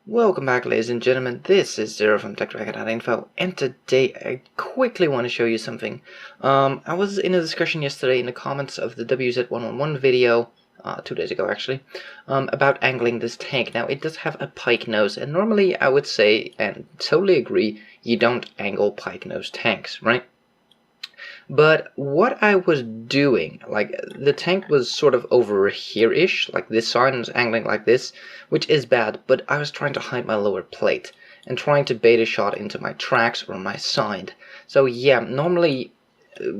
Welcome back, ladies and gentlemen. This is Zero from TechDragon.info, and today I quickly want to show you something. I was in a discussion yesterday in the comments of the WZ111 video, 2 days ago actually, about angling this tank. Now, it does have a pike nose, and normally I would say, and totally agree, you don't angle pike nose tanks, right? But what I was doing, like the tank was sort of over here-ish, like this side was angling like this, which is bad, but I was trying to hide my lower plate and trying to bait a shot into my tracks or my side. So yeah, normally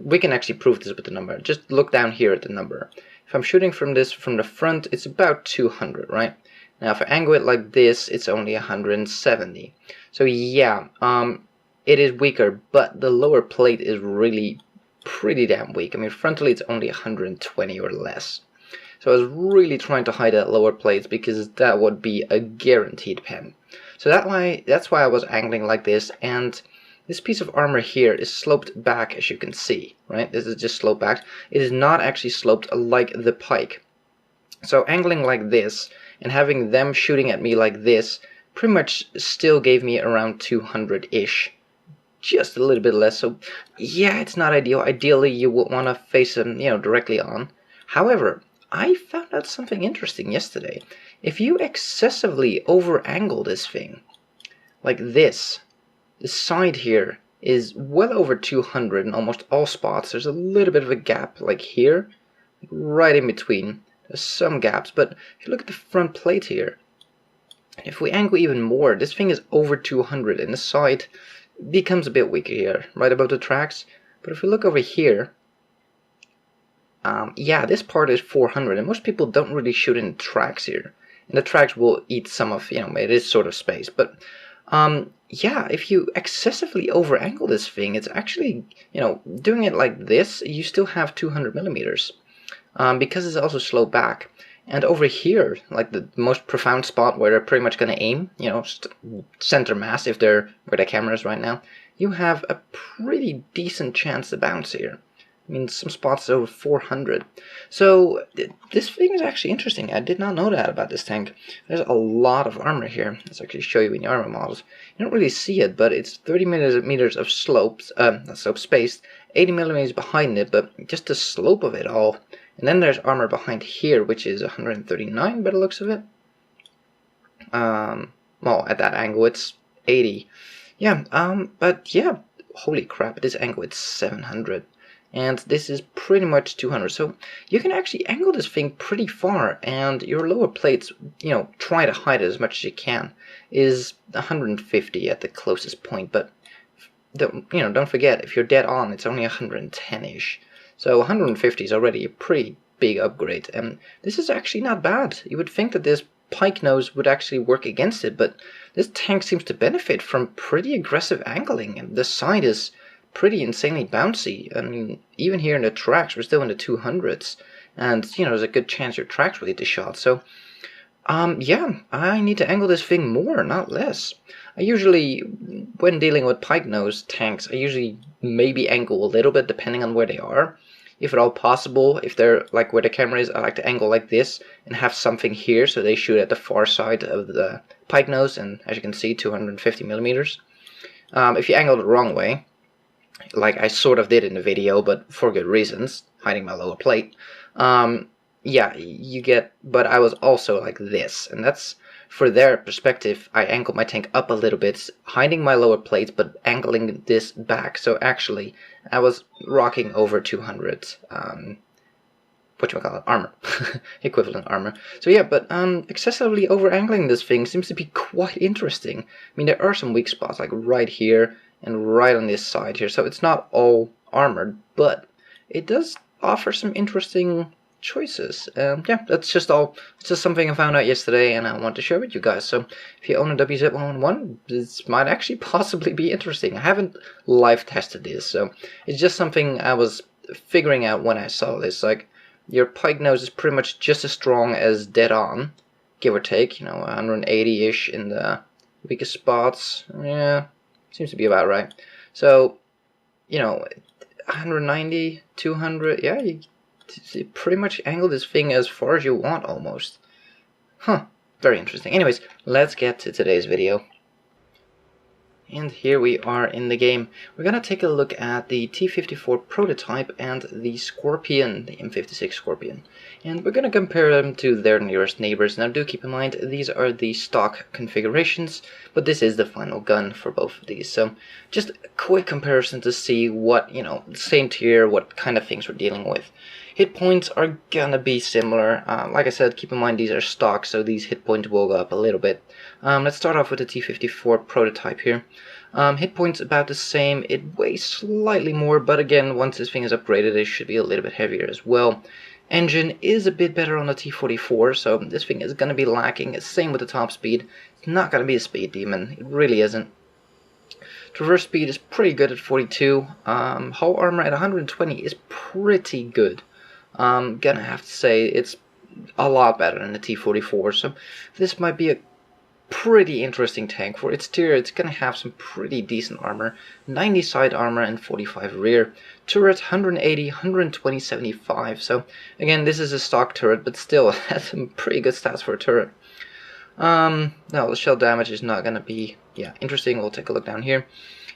we can actually prove this with the number. Just look down here at the number. If I'm shooting from this from the front, it's about 200, right? Now if I angle it like this, it's only 170. So yeah, it is weaker, but the lower plate is really pretty damn weak. I mean, frontally it's only 120 or less. So I was really trying to hide that lower plates because that would be a guaranteed pen. So that's why I was angling like this, and this piece of armor here is sloped back, as you can see, right? This is just sloped back. It is not actually sloped like the pike. So angling like this and having them shooting at me like this pretty much still gave me around 200-ish. Just a little bit less, so yeah, it's not ideal. Ideally, you would want to face them, directly on. However, I found out something interesting yesterday. If you excessively over-angle this thing, like this, the side here is well over 200 in almost all spots. There's a little bit of a gap, like here, right in between. There's some gaps, but if you look at the front plate here, if we angle even more, this thing is over 200, and the side becomes a bit weaker here, right above the tracks. But if we look over here, yeah, this part is 400, and most people don't really shoot in the tracks here. And the tracks will eat some of, it is sort of space. But, yeah, if you excessively over-angle this thing, it's actually, doing it like this, you still have 200 millimeters. Because it's also slowed back. And over here, like the most profound spot where they're pretty much going to aim, center mass if they're where the camera is right now, you have a pretty decent chance to bounce here. I mean, some spots over 400. So this thing is actually interesting. I did not know that about this tank. There's a lot of armor here. Let's actually show you in the armor models. You don't really see it, but it's 30 meters of slopes, not slope spaced, 80 millimeters behind it, but just the slope of it all. And then there's armor behind here, which is 139 by the looks of it. Well, at that angle, it's 80. Yeah, but yeah, holy crap, at this angle, it's 700. And this is pretty much 200. So you can actually angle this thing pretty far, and your lower plates, try to hide it as much as you can, is 150 at the closest point. But, don't forget, if you're dead on, it's only 110-ish. So 150 is already a pretty big upgrade, and this is actually not bad. You would think that this pike nose would actually work against it, but this tank seems to benefit from pretty aggressive angling, and the side is pretty insanely bouncy. I mean, even here in the tracks, we're still in the 200s, and, there's a good chance your tracks will hit the shot. So, yeah, I need to angle this thing more, not less. I usually, when dealing with pike nose tanks, I usually maybe angle a little bit depending on where they are. If at all possible, if they're like where the camera is, I like to angle like this and have something here so they shoot at the far side of the pike nose, and as you can see, 250 millimeters. If you angle it the wrong way, like I sort of did in the video, but for good reasons, hiding my lower plate, yeah, you get, but I was also like this, and that's, for their perspective, I angled my tank up a little bit, hiding my lower plates, but angling this back, so actually, I was rocking over 200, armor, equivalent armor. So yeah, but excessively over-angling this thing seems to be quite interesting. I mean, there are some weak spots, like right here, and right on this side here, so it's not all armored, but it does offer some interesting choices. Yeah, that's just all. It's just something I found out yesterday, and I want to share with you guys. So if you own a WZ111, this might actually possibly be interesting. I haven't live tested this, so it's just something I was figuring out when I saw this. Like, your pike nose is pretty much just as strong as dead on, give or take. 180-ish in the weakest spots. Yeah, seems to be about right. So, 190, 200. Yeah, you pretty much angle this thing as far as you want, almost. Huh. very interesting. Anyways, let's get to today's video. And here we are in the game. We're gonna take a look at the T54 prototype and the Scorpion, the M56 Scorpion. And we're gonna compare them to their nearest neighbors. Now do keep in mind, these are the stock configurations, but this is the final gun for both of these. So just a quick comparison to see what, same tier, what kind of things we're dealing with. Hit points are gonna be similar. Like I said, keep in mind these are stock, so these hit points will go up a little bit. Let's start off with the T54 prototype here. Hit points about the same. It weighs slightly more, but again, once this thing is upgraded, it should be a little bit heavier as well. Engine is a bit better on the T44, so this thing is gonna be lacking. Same with the top speed. It's not gonna be a speed demon. It really isn't. Traverse speed is pretty good at 42. Hull armor at 120 is pretty good. Gonna have to say it's a lot better than the T44, so this might be a pretty interesting tank. For its tier, it's gonna have some pretty decent armor, 90 side armor and 45 rear. Turret 180, 120, 75. So again, this is a stock turret, but still has some pretty good stats for a turret. Now the shell damage is not gonna be interesting. We'll take a look down here.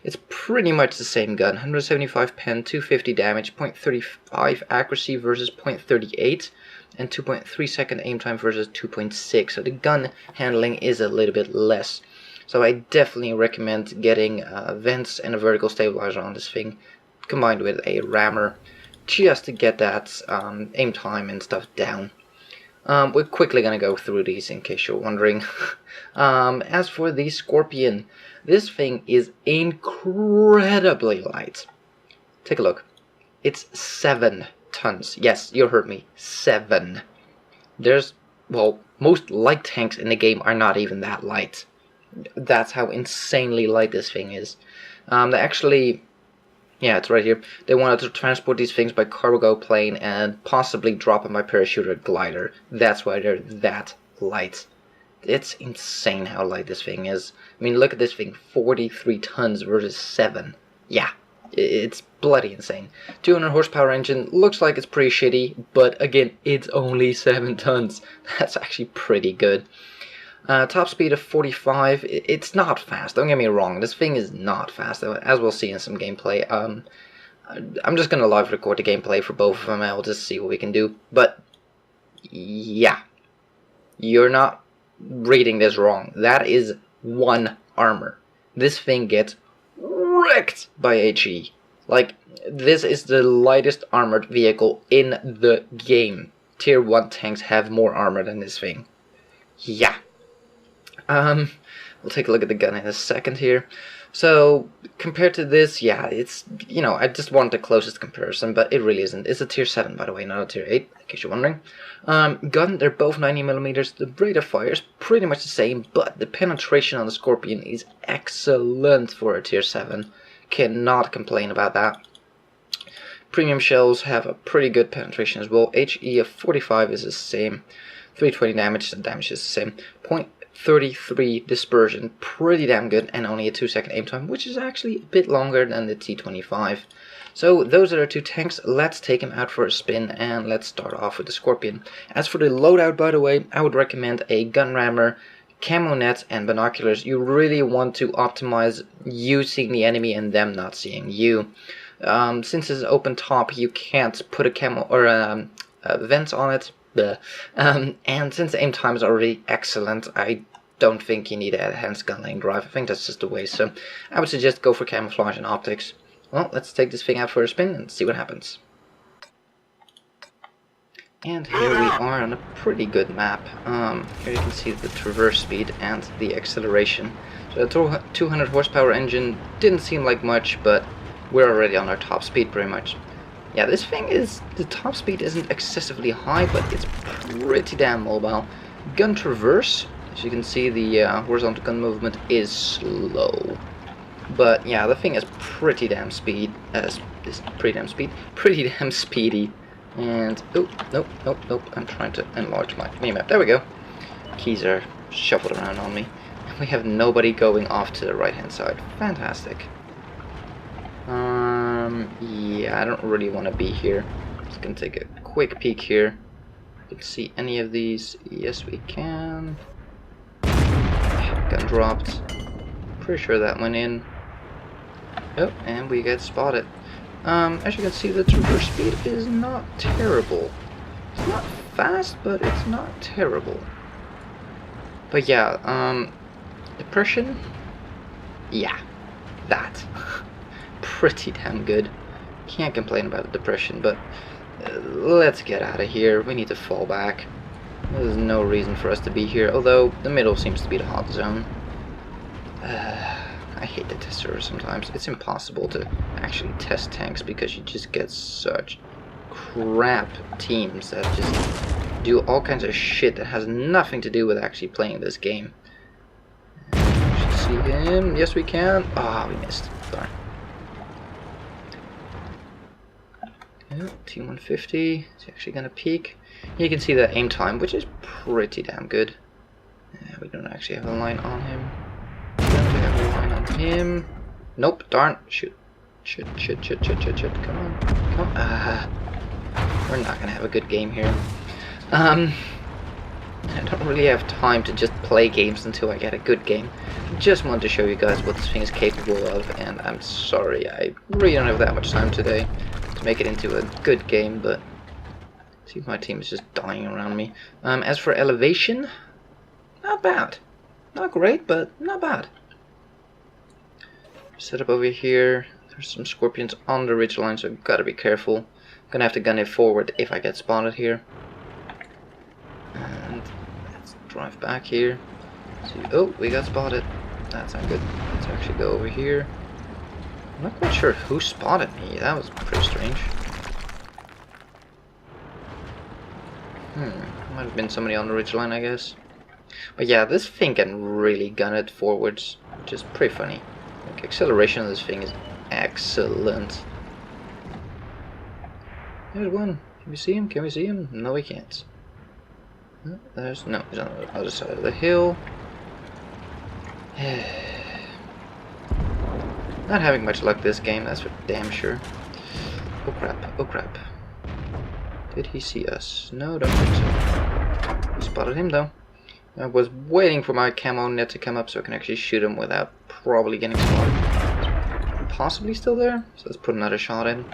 It's pretty much the same gun, 175 pen, 250 damage, 0.35 accuracy versus 0.38, and 2.3 second aim time versus 2.6, so the gun handling is a little bit less. So I definitely recommend getting vents and a vertical stabilizer on this thing, combined with a rammer, just to get that aim time and stuff down. We're quickly going to go through these in case you're wondering. As for the Scorpion, this thing is incredibly light. Take a look. It's 7 tons. Yes, you heard me. 7. Most light tanks in the game are not even that light. That's how insanely light this thing is. They actually... yeah, it's right here. They wanted to transport these things by cargo plane and possibly drop them by parachute or glider. That's why they're that light. It's insane how light this thing is. I mean, look at this thing. 43 tons versus 7. Yeah, it's bloody insane. 200 horsepower engine. Looks like it's pretty shitty, but again, it's only 7 tons. That's actually pretty good. Top speed of 45, it's not fast, don't get me wrong, this thing is not fast, as we'll see in some gameplay. I'm just gonna live record the gameplay for both of them, and we'll just see what we can do. But, yeah, you're not reading this wrong. That is 1 armor. This thing gets wrecked by HE. Like, this is the lightest armored vehicle in the game. Tier 1 tanks have more armor than this thing. Yeah. We'll take a look at the gun in a second here. So, compared to this, yeah, it's, I just want the closest comparison, but it really isn't. It's a tier 7, by the way, not a tier 8, in case you're wondering. Gun, they're both 90mm. The rate of fire is pretty much the same, but the penetration on the Scorpion is excellent for a tier 7. Cannot complain about that. Premium shells have a pretty good penetration as well. HE of 45 is the same. 320 damage, the damage is the same. 0.33 dispersion, pretty damn good, and only a 2-second aim time, which is actually a bit longer than the T25. So those are our 2 tanks. Let's take them out for a spin, and let's start off with the Scorpion. As for the loadout, by the way, I would recommend a gun rammer, camo net, and binoculars. You really want to optimize you seeing the enemy and them not seeing you. Since it's open top, you can't put a camo or a vent on it. And since the aim time is already excellent, I don't think you need a enhanced gun lane drive. I think that's just a waste, so I would suggest go for camouflage and optics. Well, let's take this thing out for a spin and see what happens. And here we are on a pretty good map. Here you can see the traverse speed and the acceleration. So the 200 horsepower engine didn't seem like much, but we're already on our top speed pretty much. Yeah, this thing is, the top speed isn't excessively high, but it's pretty damn mobile. Gun traverse, as you can see, the horizontal gun movement is slow. But yeah, the thing is pretty damn speedy. And, oh, nope, I'm trying to enlarge my minimap. There we go. Keys are shuffled around on me. We have nobody going off to the right hand side. Fantastic. Yeah, I don't really want to be here. Just gonna take a quick peek here. Can see any of these? Yes, we can. gun dropped. Pretty sure that went in. Oh, and we get spotted. As you can see, the traverse speed is not terrible. It's not fast, but it's not terrible. But yeah, depression? Yeah, that. Pretty damn good. Can't complain about the depression, but let's get out of here. We need to fall back. There's no reason for us to be here, although the middle seems to be the hot zone. I hate the tester sometimes. It's impossible to actually test tanks because you just get such crap teams that just do all kinds of shit that has nothing to do with actually playing this game. We should see him. Yes, we can. Ah, we missed. Darn. Yeah, T150 is actually gonna peek. You can see the aim time, which is pretty damn good. Yeah, we don't actually have a line on him. We don't have a line on him. Nope, darn. Shoot. Shoot. Come on. Come on. We're not gonna have a good game here. I don't really have time to just play games until I get a good game. I just want to show you guys what this thing is capable of, and I'm sorry, I really don't have that much time today to make it into a good game, but see, my team is just dying around me. As for elevation, not bad. Not great, but not bad. Set up over here. There's some scorpions on the ridgeline, so I've got to be careful. I'm gonna have to gun it forward if I get spotted here. And let's drive back here. See, oh, we got spotted. That's not good. Let's actually go over here. I'm not quite sure who spotted me. That was pretty strange. Might have been somebody on the ridgeline, I guess. But yeah, this thing can really gun it forwards, which is pretty funny. Like, acceleration of this thing is excellent. There's one. Can we see him? Can we see him? No, we can't. He's on the other side of the hill. Not having much luck this game, that's for damn sure. Oh crap, oh crap. Did he see us? No, don't think so. We spotted him though. I was waiting for my camo net to come up so I can actually shoot him without probably getting spotted. Possibly still there, so let's put another shot in.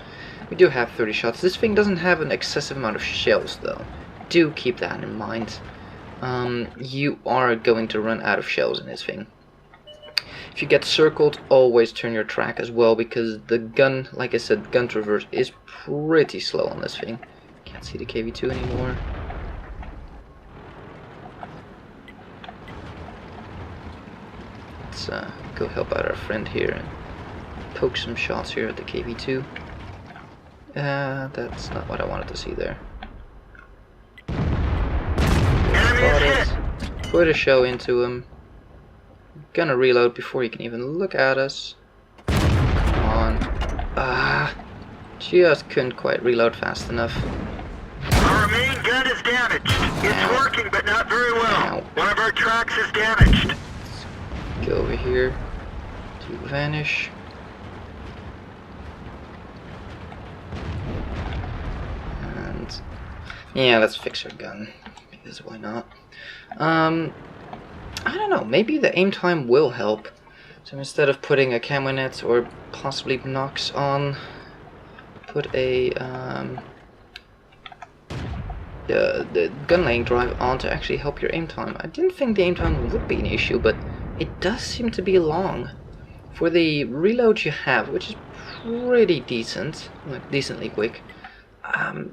We do have 30 shots. This thing doesn't have an excessive amount of shells though. Do keep that in mind. You are going to run out of shells in this thing. If you get circled, always turn your track as well, because the gun, like I said, gun traverse is pretty slow on this thing. Can't see the KV2 anymore. Let's go help out our friend here and poke some shots here at the KV2. That's not what I wanted to see there. Put a shell into him. Gonna reload before he can even look at us. Come on. Just couldn't quite reload fast enough. Our main gun is damaged. It's working, but not very well. One of our tracks is damaged. Let's go over here to vanish. And yeah, let's fix our gun, because why not? I don't know, maybe the aim time will help. So instead of putting a camo net or possibly Nox on, put a the gun laying drive on to actually help your aim time. I didn't think the aim time would be an issue, but it does seem to be long. For the reload you have, which is pretty decent, like decently quick,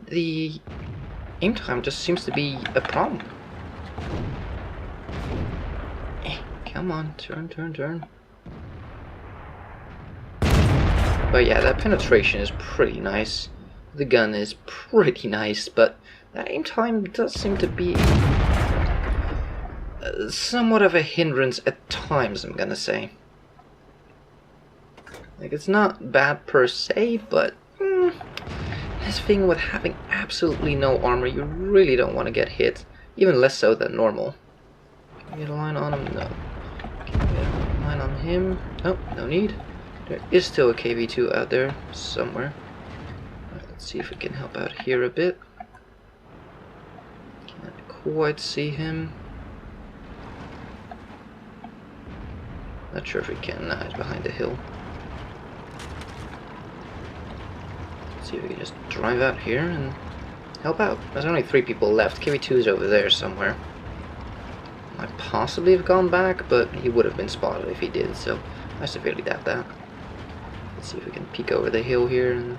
the aim time just seems to be a problem. Come on, turn. But yeah, that penetration is pretty nice. The gun is pretty nice, but that aim time does seem to be somewhat of a hindrance at times, I'm gonna say. Like, it's not bad per se, but this thing with having absolutely no armor, you really don't want to get hit, even less so than normal. Can we get a line on him? No. Can we get a line on him? Nope, no need. There is still a KV2 out there somewhere. Right, let's see if we can help out here a bit. Can't quite see him. Not sure if we can. It's behind the hill. Let's see if we can just drive out here and help out. There's only 3 people left. KV2 is over there somewhere. Might possibly have gone back, but he would have been spotted if he did, so I severely doubt that. Let's see if we can peek over the hill here and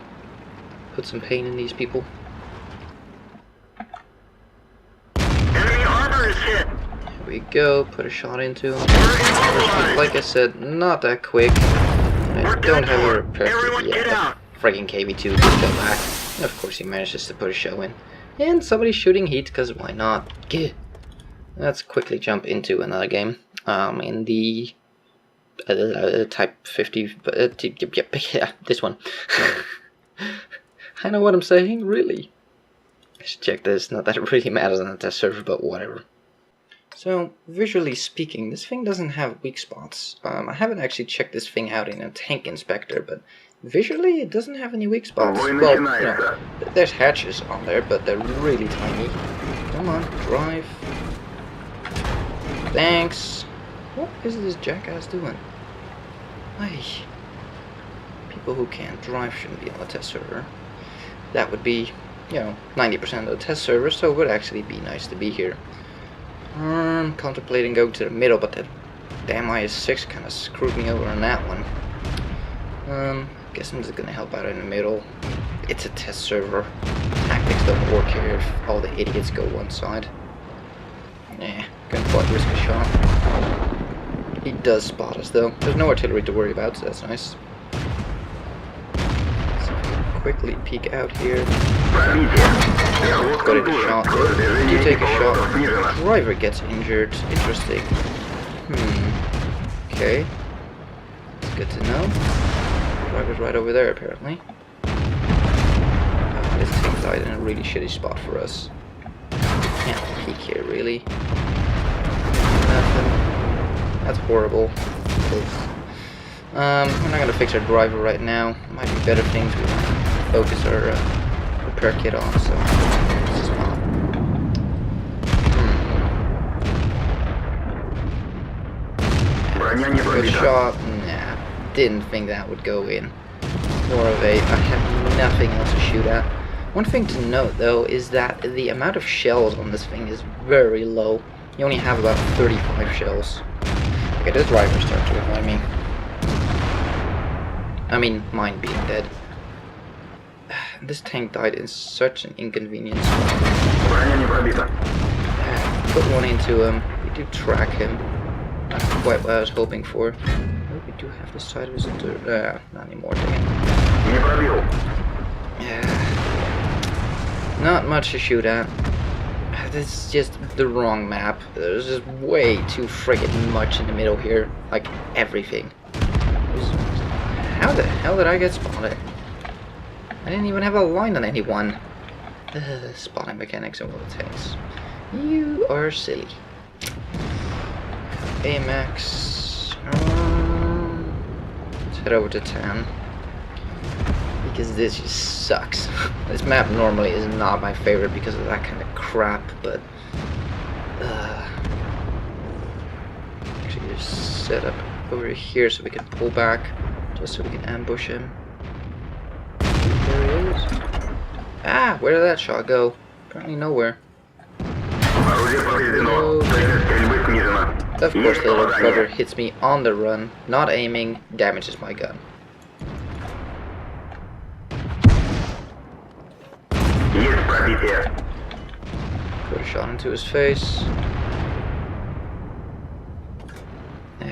put some pain in these people. Enemy armor is hit. There we go, put a shot into him. Like I said, not that quick. I don't have a repair kit yet. Friggin' KV2 did go back. And of course he manages to put a shell in. And somebody's shooting heat, because why not? Gah. Let's quickly jump into another game. In the Type 50... yeah, this one. I know what I'm saying, really. I should check this. Not that it really matters on the test server, but whatever. So, visually speaking, this thing doesn't have weak spots. I haven't actually checked this thing out in a tank inspector, but visually it doesn't have any weak spots. Well, no, there's hatches on there, but they're really tiny. Come on, drive. Thanks. What is this jackass doing? Ay. People who can't drive shouldn't be on the test server. That would be, 90% of the test server, so it would actually be nice to be here. I'm contemplating going to the middle, but that damn IS-6 kind of screwed me over on that one. Guess I'm just gonna help out in the middle. It's a test server. Tactics don't work here if all the idiots go one side. Nah, gonna quite risk a shot. He does spot us though. There's no artillery to worry about, so that's nice. So we can quickly peek out here. Got a shot. You take a shot. Driver gets injured. Interesting. Okay. It's good to know. Driver's right over there apparently. This thing died in a really shitty spot for us. Can't peek here really. Nothing. That's horrible. We're not gonna fix our driver right now. Might be better things we can focus our repair kit on, so this is not. Good shot. Nah, didn't think that would go in. More of a, I have nothing else to shoot at. One thing to note though is that the amount of shells on this thing is very low. You only have about 35 shells. Okay, this driver starts to annoy me. I mean, mine being dead. This tank died in such an inconvenience. Put one into him. We do track him. Not quite what I was hoping for. Oh, we do have the side of his not anymore, dang it. Yeah. Not much to shoot at. This is just the wrong map. There's just way too friggin' much in the middle here. Like, everything. How the hell did I get spotted? I didn't even have a line on anyone. Spotting mechanics and all the tanks. You are silly. AMX. Let's head over to 10. Because this just sucks. This map normally is not my favorite because of that kind of crap, but actually just set up over here so we can pull back, just so we can ambush him. There he is. Ah, where did that shot go? Apparently nowhere. Of course the little brother hits me on the run, not aiming, damages my gun. Put a shot into his face. We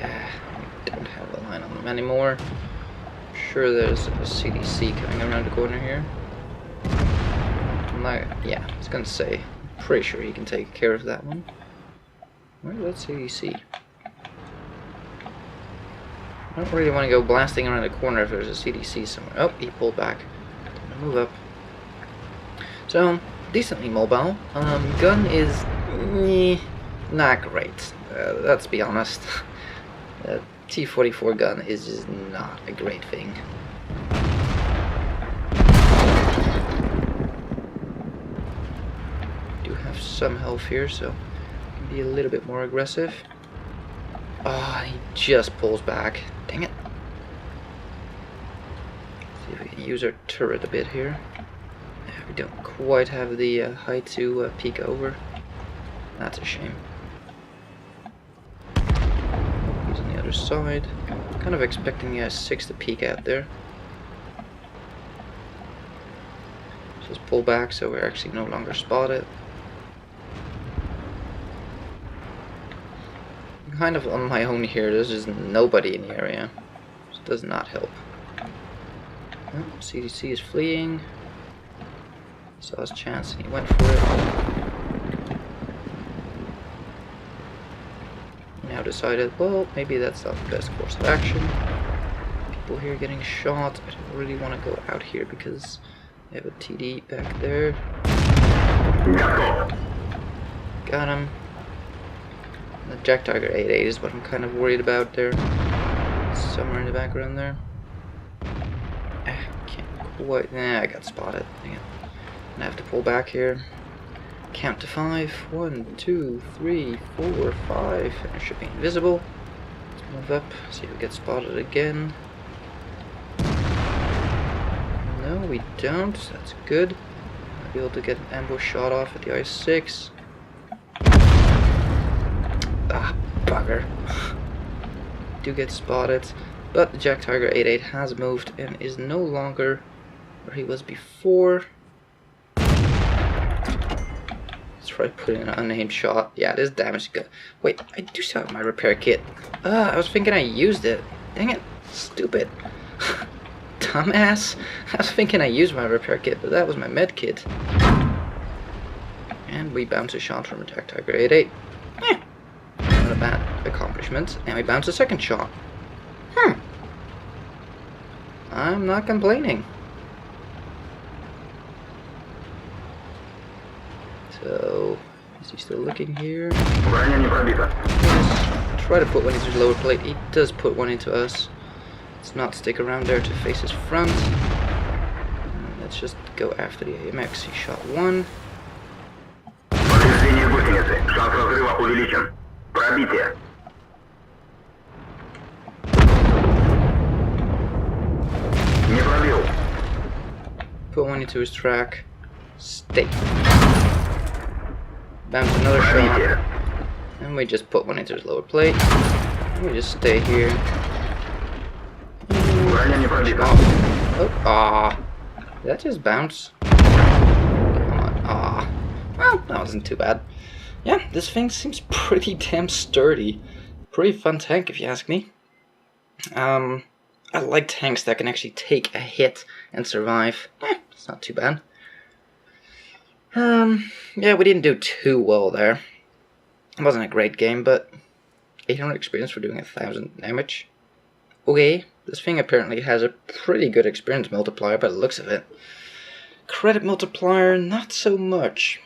don't have a line on them anymore. I'm sure there's a CDC coming around the corner here. Yeah, I was gonna say, I'm pretty sure he can take care of that one. Where's that CDC? I don't really want to go blasting around the corner if there's a CDC somewhere. Oh, he pulled back. Move up. So, decently mobile. Gun is not great. Let's be honest. The T54 gun is just not a great thing. Do have some health here, so I can be a little bit more aggressive. Ah, he just pulls back. Dang it. See if we can use our turret a bit here. We don't quite have the height to peek over. That's a shame. He's on the other side. Kind of expecting the S6 to peek out there. Just pull back so we're actually no longer spotted. I'm kind of on my own here. There's just nobody in the area. This does not help. Oh, CDC is fleeing. Saw his chance and he went for it. Now decided, well, maybe that's not the best course of action. People here getting shot. I don't really want to go out here because they have a TD back there. Got him. And the Jack Tiger 88 is what I'm kind of worried about there. Somewhere in the background there. Can't quite. Nah, I got spotted. Dang it. I have to pull back here. Count to 5. 1, 2, 3, 4, 5. And it should be invisible. Let's move up. See if we get spotted again. No, we don't. That's good. I'll be able to get an ambush shot off at the I6. Ah, bugger. Do get spotted. But the Jack Tiger 88 has moved and is no longer where he was before. Let's try putting an unnamed shot. Yeah, this damage is good. Wait, I do still have my repair kit. I was thinking I used it. Dang it. Stupid. Dumbass. I was thinking I used my repair kit, but that was my med kit. And we bounce a shot from a Jack Tiger 88. Not a bad accomplishment. And we bounce a second shot. I'm not complaining. So, is he still looking here? Try to put one into his lower plate. He does put one into us. Let's not stick around there to face his front. Let's just go after the AMX. He shot one. Put one into his track. Stay. Bounce another shot. And we just put one into his lower plate. And we just stay here. Oh, did that just bounce? Come on. Well, that wasn't too bad. Yeah, this thing seems pretty damn sturdy. Pretty fun tank, if you ask me. I like tanks that can actually take a hit and survive. It's not too bad. Yeah, we didn't do too well there. It wasn't a great game, but 800 experience for doing 1000 damage. Okay, this thing apparently has a pretty good experience multiplier by the looks of it. Credit multiplier, not so much.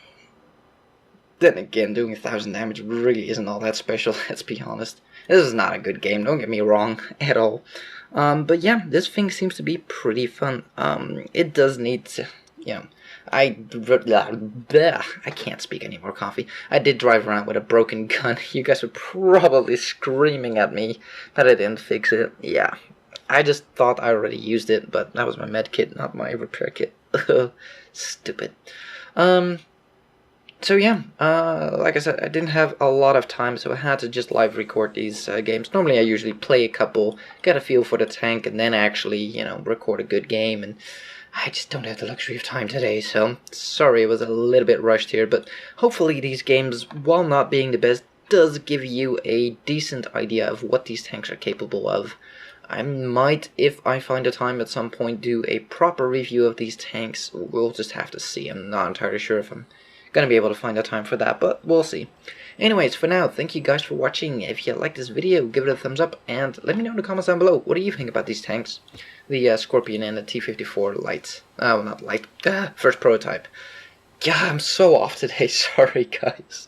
Then again, doing 1000 damage really isn't all that special, let's be honest. This is not a good game, don't get me wrong, at all. But yeah, this thing seems to be pretty fun. It does need to, you know, I can't speak anymore, coffee. I did drive around with a broken gun. You guys were probably screaming at me that I didn't fix it. Yeah, I just thought I already used it, but that was my med kit, not my repair kit. Stupid. So yeah, like I said, I didn't have a lot of time, so I had to just live record these games. Normally I usually play a couple, get a feel for the tank, and then actually, you know, record a good game, and I just don't have the luxury of time today, so sorry it was a little bit rushed here, but hopefully these games, while not being the best, does give you a decent idea of what these tanks are capable of. I might, if I find the time at some point, do a proper review of these tanks. We'll just have to see. I'm not entirely sure if I'm going to be able to find the time for that, but we'll see. Anyways, for now, thank you guys for watching. If you liked this video, give it a thumbs up, and let me know in the comments down below, what do you think about these tanks? The Scorpion and the T54 light. Oh, not light. First prototype. Yeah, I'm so off today. Sorry, guys.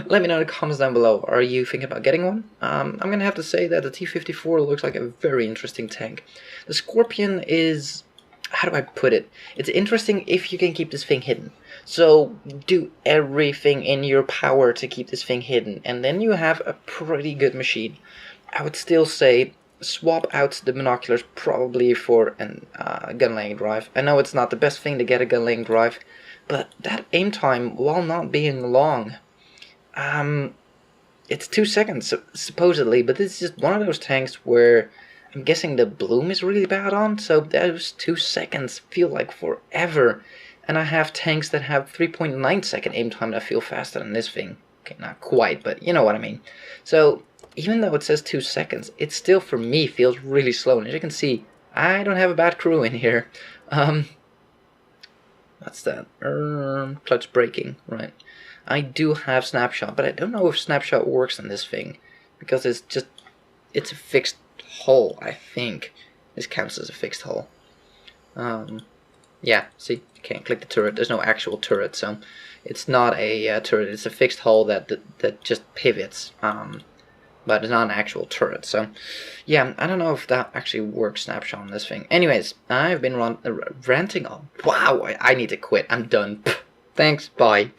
Let me know in the comments down below. Are you thinking about getting one? I'm going to have to say that the T54 looks like a very interesting tank. The Scorpion is how do I put it? It's interesting if you can keep this thing hidden. So do everything in your power to keep this thing hidden, and then you have a pretty good machine. I would still say swap out the binoculars probably for a gun laying drive. I know it's not the best thing to get a gun laying drive, but that aim time, while not being long, it's 2 seconds supposedly, but this is just one of those tanks where I'm guessing the bloom is really bad on, so those 2 seconds feel like forever. And I have tanks that have 3.9 second aim time that feel faster than this thing. Okay, not quite, but you know what I mean. So even though it says 2 seconds, it still for me feels really slow. And as you can see, I don't have a bad crew in here. What's that? Clutch braking, right. I do have snapshot, but I don't know if snapshot works on this thing, because it's a fixed hull, I think. This counts as a fixed hull. Yeah, see, you can't click the turret. There's no actual turret, so it's not a turret. It's a fixed hull that just pivots, but it's not an actual turret. So, yeah, I don't know if that actually works snapshot on this thing. Anyways, I've been ranting on. Wow, I need to quit. I'm done. Thanks, bye.